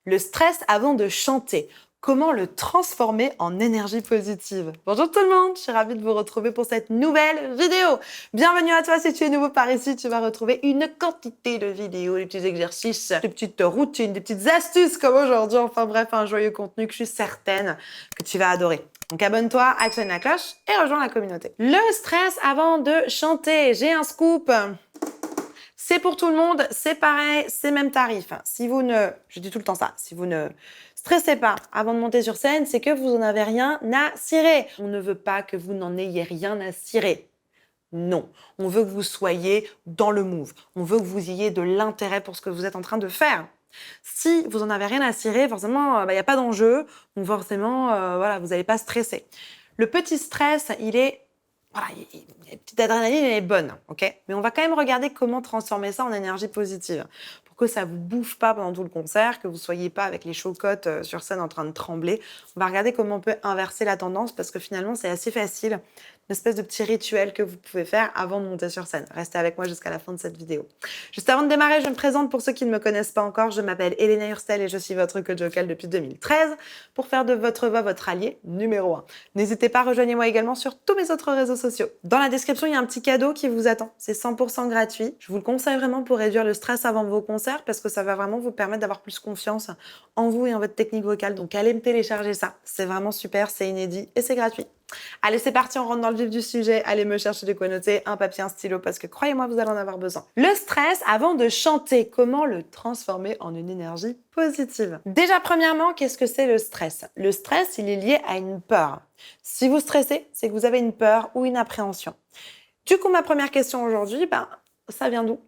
Le stress avant de chanter. Comment le transformer en énergie positive? Bonjour tout le monde, je suis ravie de vous retrouver pour cette nouvelle vidéo. Bienvenue à toi si tu es nouveau par ici, tu vas retrouver une quantité de vidéos, des petits exercices, des petites routines, des petites astuces comme aujourd'hui, enfin bref, un joyeux contenu que je suis certaine que tu vas adorer. Donc abonne-toi, actionne la cloche et rejoins la communauté. Le stress avant de chanter, j'ai un scoop. C'est pour tout le monde, c'est pareil, c'est même tarif. Si vous ne, je dis tout le temps ça, si vous ne stressez pas avant de monter sur scène, c'est que vous n'en avez rien à cirer. On ne veut pas que vous n'en ayez rien à cirer. Non, on veut que vous soyez dans le move. On veut que vous ayez de l'intérêt pour ce que vous êtes en train de faire. Si vous n'en avez rien à cirer, forcément, il n'y a pas d'enjeu. Donc forcément, voilà, vous n'allez pas stresser. Le petit stress, il est voilà, la petite adrénaline, elle est bonne, ok? Mais on va quand même regarder comment transformer ça en énergie positive pour que ça vous bouffe pas pendant tout le concert, que vous soyez pas avec les chocottes sur scène en train de trembler. On va regarder comment on peut inverser la tendance parce que finalement, c'est assez facile. Une espèce de petit rituel que vous pouvez faire avant de monter sur scène. Restez avec moi jusqu'à la fin de cette vidéo. Juste avant de démarrer, je me présente pour ceux qui ne me connaissent pas encore. Je m'appelle Elena Hurstel et je suis votre coach vocal depuis 2013 pour faire de votre voix votre allié numéro 1. N'hésitez pas, rejoignez-moi également sur tous mes autres réseaux sociaux. Dans la description, il y a un petit cadeau qui vous attend. C'est 100% gratuit. Je vous le conseille vraiment pour réduire le stress avant vos concerts parce que ça va vraiment vous permettre d'avoir plus confiance en vous et en votre technique vocale. Donc allez me télécharger ça. C'est vraiment super, c'est inédit et c'est gratuit. Allez, c'est parti, on rentre dans le vif du sujet. Allez me chercher de quoi noter, un papier, un stylo, parce que croyez-moi, vous allez en avoir besoin. Le stress avant de chanter, comment le transformer en une énergie positive? Déjà, premièrement, qu'est-ce que c'est le stress? Le stress, il est lié à une peur. Si vous stressez, c'est que vous avez une peur ou une appréhension. Du coup, ma première question aujourd'hui, ça vient d'où?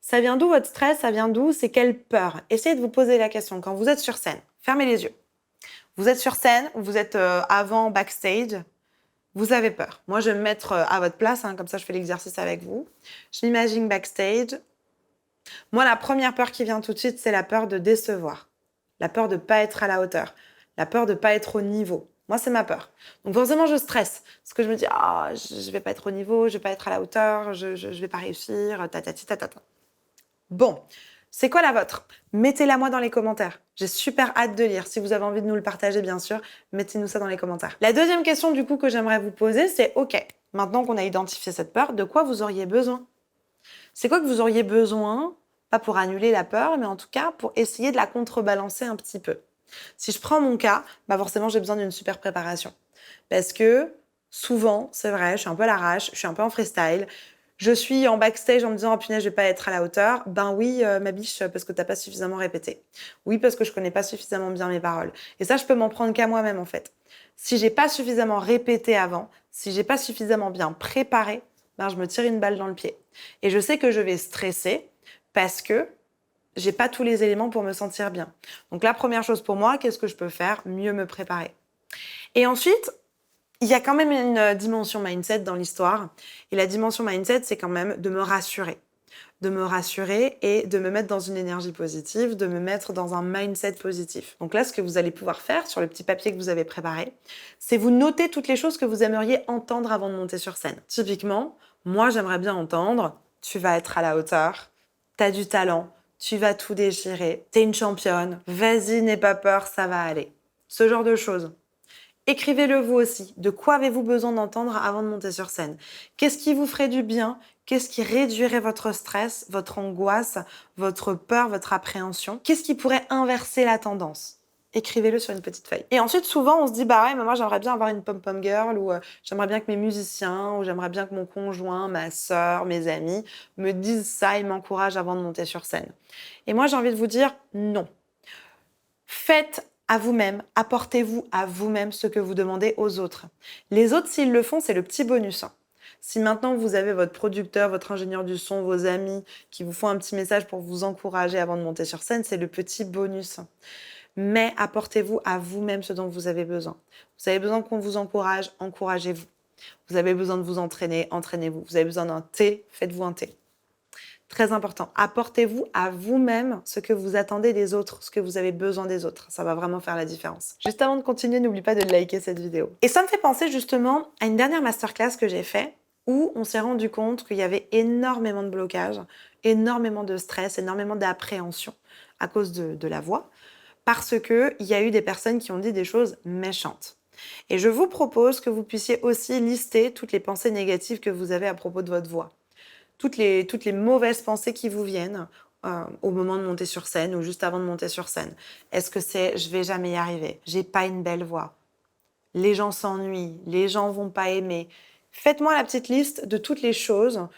Ça vient d'où votre stress? Ça vient d'où? C'est quelle peur? Essayez de vous poser la question quand vous êtes sur scène. Fermez les yeux. Vous êtes sur scène, vous êtes avant backstage, vous avez peur. Moi, je vais me mettre à votre place, comme ça je fais l'exercice avec vous. Je m'imagine backstage. Moi, la première peur qui vient tout de suite, c'est la peur de décevoir. La peur de ne pas être à la hauteur. La peur de ne pas être au niveau. Moi, c'est ma peur. Donc forcément, je stresse. Parce que je me dis, je ne vais pas être au niveau, je ne vais pas être à la hauteur, je ne vais pas réussir, tatati tatata. Bon, c'est quoi la vôtre? Mettez-la moi dans les commentaires. J'ai super hâte de lire. Si vous avez envie de nous le partager, bien sûr, mettez-nous ça dans les commentaires. La deuxième question, du coup, que j'aimerais vous poser, c'est OK, maintenant qu'on a identifié cette peur, de quoi vous auriez besoin? C'est quoi que vous auriez besoin? Pas pour annuler la peur, mais en tout cas pour essayer de la contrebalancer un petit peu. Si je prends mon cas, forcément, j'ai besoin d'une super préparation. Parce que souvent, c'est vrai, je suis un peu à l'arrache, je suis un peu en freestyle. Je suis en backstage en me disant « Oh punaise, je vais pas être à la hauteur ». Ben oui, ma biche, parce que t'as pas suffisamment répété. Oui, parce que je connais pas suffisamment bien mes paroles. Et ça, je peux m'en prendre qu'à moi-même, en fait. Si j'ai pas suffisamment répété avant, si j'ai pas suffisamment bien préparé, je me tire une balle dans le pied. Et je sais que je vais stresser parce que j'ai pas tous les éléments pour me sentir bien. Donc la première chose pour moi, qu'est-ce que je peux faire? Mieux me préparer. Et ensuite, il y a quand même une dimension mindset dans l'histoire. Et la dimension mindset, c'est quand même de me rassurer. De me rassurer et de me mettre dans une énergie positive, de me mettre dans un mindset positif. Donc là, ce que vous allez pouvoir faire sur le petit papier que vous avez préparé, c'est vous noter toutes les choses que vous aimeriez entendre avant de monter sur scène. Typiquement, moi, j'aimerais bien entendre « Tu vas être à la hauteur, t'as du talent, tu vas tout déchirer, t'es une championne, vas-y, n'aie pas peur, ça va aller. » Ce genre de choses. Écrivez-le vous aussi. De quoi avez-vous besoin d'entendre avant de monter sur scène? Qu'est-ce qui vous ferait du bien? Qu'est-ce qui réduirait votre stress, votre angoisse, votre peur, votre appréhension? Qu'est-ce qui pourrait inverser la tendance? Écrivez-le sur une petite feuille. Et ensuite, souvent, on se dit, ouais, mais moi, j'aimerais bien avoir une pom-pom girl, ou j'aimerais bien que mes musiciens, ou j'aimerais bien que mon conjoint, ma sœur, mes amis, me disent ça et m'encouragent avant de monter sur scène. Et moi, j'ai envie de vous dire, non. Faites à vous-même, apportez-vous à vous-même ce que vous demandez aux autres. Les autres, s'ils le font, c'est le petit bonus. Si maintenant vous avez votre producteur, votre ingénieur du son, vos amis qui vous font un petit message pour vous encourager avant de monter sur scène, c'est le petit bonus. Mais apportez-vous à vous-même ce dont vous avez besoin. Vous avez besoin qu'on vous encourage, encouragez-vous. Vous avez besoin de vous entraîner, entraînez-vous. Vous avez besoin d'un thé, faites-vous un thé. Très important, apportez-vous à vous-même ce que vous attendez des autres, ce que vous avez besoin des autres. Ça va vraiment faire la différence. Juste avant de continuer, n'oublie pas de liker cette vidéo. Et ça me fait penser justement à une dernière masterclass que j'ai fait où on s'est rendu compte qu'il y avait énormément de blocages, énormément de stress, énormément d'appréhension à cause de la voix, parce qu'il y a eu des personnes qui ont dit des choses méchantes. Et je vous propose que vous puissiez aussi lister toutes les pensées négatives que vous avez à propos de votre voix. Toutes les mauvaises pensées qui vous viennent au moment de monter sur scène ou juste avant de monter sur scène. Est-ce que c'est « je vais jamais y arriver »,« j'ai pas une belle voix »,« les gens s'ennuient »,« les gens vont pas aimer ». Faites-moi la petite liste de toutes les choses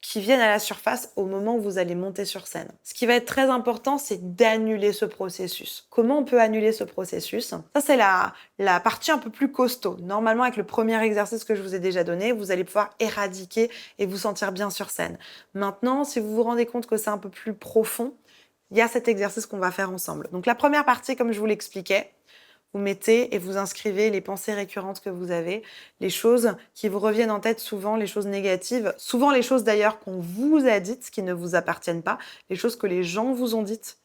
qui viennent à la surface au moment où vous allez monter sur scène. Ce qui va être très important, c'est d'annuler ce processus. Comment on peut annuler ce processus? Ça, c'est la partie un peu plus costaud. Normalement, avec le premier exercice que je vous ai déjà donné, vous allez pouvoir éradiquer et vous sentir bien sur scène. Maintenant, si vous vous rendez compte que c'est un peu plus profond, il y a cet exercice qu'on va faire ensemble. Donc la première partie, comme je vous l'expliquais, vous mettez et vous inscrivez les pensées récurrentes que vous avez, les choses qui vous reviennent en tête souvent, les choses négatives, souvent les choses d'ailleurs qu'on vous a dites, qui ne vous appartiennent pas, les choses que les gens vous ont dites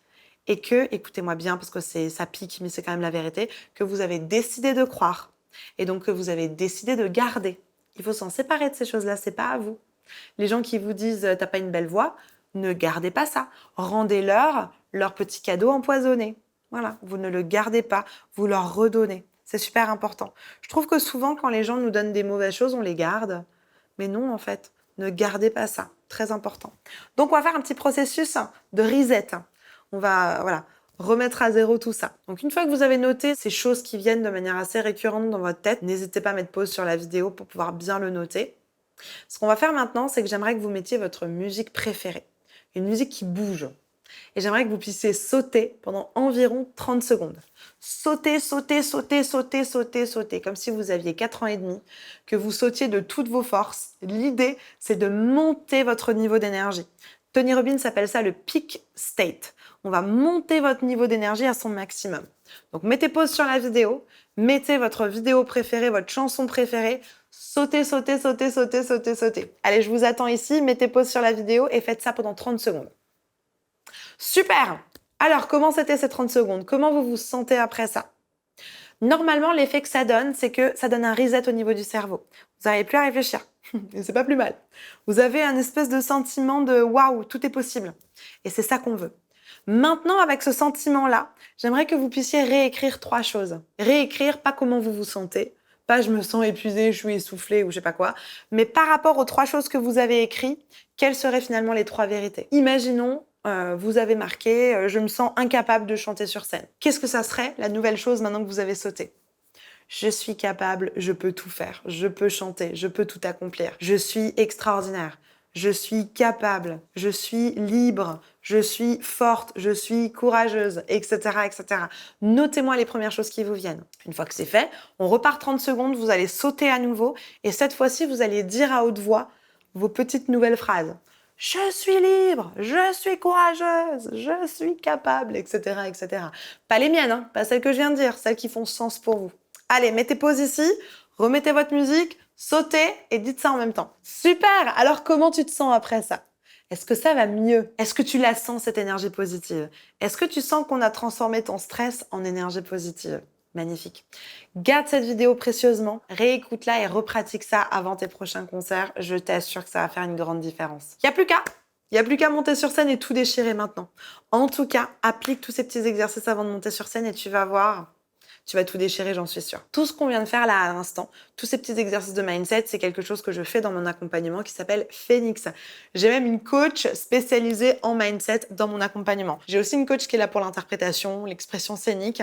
et que, écoutez-moi bien parce que ça pique, mais c'est quand même la vérité, que vous avez décidé de croire et donc que vous avez décidé de garder. Il faut s'en séparer de ces choses-là, c'est pas à vous. Les gens qui vous disent « t'as pas une belle voix », ne gardez pas ça. Rendez-leur leur petit cadeau empoisonné. Voilà, vous ne le gardez pas, vous leur redonnez. C'est super important. Je trouve que souvent, quand les gens nous donnent des mauvaises choses, on les garde. Mais non, en fait, ne gardez pas ça. Très important. Donc, on va faire un petit processus de reset. On va, remettre à zéro tout ça. Donc, une fois que vous avez noté ces choses qui viennent de manière assez récurrente dans votre tête, n'hésitez pas à mettre pause sur la vidéo pour pouvoir bien le noter. Ce qu'on va faire maintenant, c'est que j'aimerais que vous mettiez votre musique préférée. Une musique qui bouge. Et j'aimerais que vous puissiez sauter pendant environ 30 secondes. Sauter, sauter, sauter, sauter, sauter, sauter, comme si vous aviez 4 ans et demi, que vous sautiez de toutes vos forces. L'idée, c'est de monter votre niveau d'énergie. Tony Robbins appelle ça le peak state. On va monter votre niveau d'énergie à son maximum. Donc mettez pause sur la vidéo, mettez votre vidéo préférée, votre chanson préférée, sautez, sautez, sautez, sautez, sautez, sautez. Allez, je vous attends ici, mettez pause sur la vidéo et faites ça pendant 30 secondes. Super! Alors, comment c'était ces 30 secondes? Comment vous vous sentez après ça? Normalement, l'effet que ça donne, c'est que ça donne un reset au niveau du cerveau. Vous n'arrivez plus à réfléchir. Et c'est pas plus mal. Vous avez un espèce de sentiment de waouh, tout est possible. Et c'est ça qu'on veut. Maintenant, avec ce sentiment-là, j'aimerais que vous puissiez réécrire 3 choses. Réécrire, pas comment vous vous sentez, pas je me sens épuisée, je suis essoufflée ou je sais pas quoi, mais par rapport aux 3 choses que vous avez écrites, quelles seraient finalement les 3 vérités? Imaginons, vous avez marqué je me sens incapable de chanter sur scène. Qu'est-ce que ça serait la nouvelle chose maintenant que vous avez sauté? Je suis capable, je peux tout faire, je peux chanter, je peux tout accomplir. Je suis extraordinaire, je suis capable, je suis libre, je suis forte, je suis courageuse, etc., etc. Notez-moi les premières choses qui vous viennent. Une fois que c'est fait, on repart 30 secondes, vous allez sauter à nouveau et cette fois-ci, vous allez dire à haute voix vos petites nouvelles phrases. Je suis libre, je suis courageuse, je suis capable, etc., etc. Pas les miennes, hein, pas celles que je viens de dire, celles qui font sens pour vous. Allez, mettez pause ici, remettez votre musique, sautez et dites ça en même temps. Super! Alors, comment tu te sens après ça? Est-ce que ça va mieux? Est-ce que tu la sens, cette énergie positive? Est-ce que tu sens qu'on a transformé ton stress en énergie positive? Magnifique. Garde cette vidéo précieusement, réécoute-la et repratique ça avant tes prochains concerts. Je t'assure que ça va faire une grande différence. Il n'y a plus qu'à monter sur scène et tout déchirer maintenant. En tout cas, applique tous ces petits exercices avant de monter sur scène et tu vas voir, tu vas tout déchirer, j'en suis sûre. Tout ce qu'on vient de faire là à l'instant, tous ces petits exercices de mindset, c'est quelque chose que je fais dans mon accompagnement qui s'appelle Phoenix. J'ai même une coach spécialisée en mindset dans mon accompagnement. J'ai aussi une coach qui est là pour l'interprétation, l'expression scénique.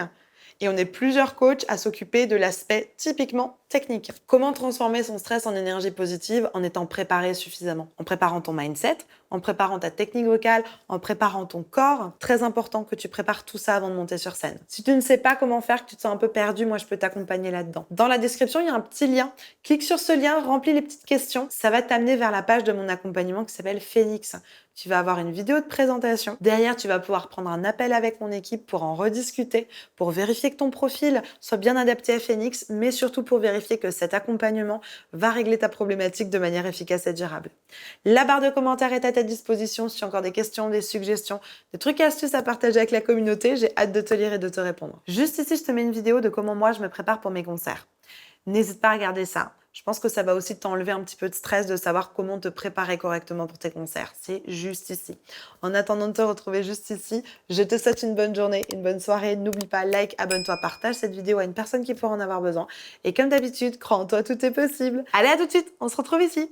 Et on est plusieurs coachs à s'occuper de l'aspect typiquement technique. Comment transformer son stress en énergie positive en étant préparé suffisamment? En préparant ton mindset, en préparant ta technique vocale, en préparant ton corps. Très important que tu prépares tout ça avant de monter sur scène. Si tu ne sais pas comment faire, que tu te sens un peu perdu, moi je peux t'accompagner là-dedans. Dans la description, il y a un petit lien. Clique sur ce lien, remplis les petites questions. Ça va t'amener vers la page de mon accompagnement qui s'appelle Phoenix. Tu vas avoir une vidéo de présentation. Derrière, tu vas pouvoir prendre un appel avec mon équipe pour en rediscuter, pour vérifier que ton profil soit bien adapté à Phoenix, mais surtout pour vérifier que cet accompagnement va régler ta problématique de manière efficace et durable. La barre de commentaires est à ta disposition si tu as encore des questions, des suggestions, des trucs et astuces à partager avec la communauté. J'ai hâte de te lire et de te répondre. Juste ici, je te mets une vidéo de comment moi je me prépare pour mes concerts. N'hésite pas à regarder ça. Je pense que ça va aussi t'enlever un petit peu de stress de savoir comment te préparer correctement pour tes concerts. C'est juste ici. En attendant de te retrouver juste ici, je te souhaite une bonne journée, une bonne soirée. N'oublie pas, like, abonne-toi, partage cette vidéo à une personne qui pourra en avoir besoin. Et comme d'habitude, crois en toi, tout est possible. Allez, à tout de suite, on se retrouve ici.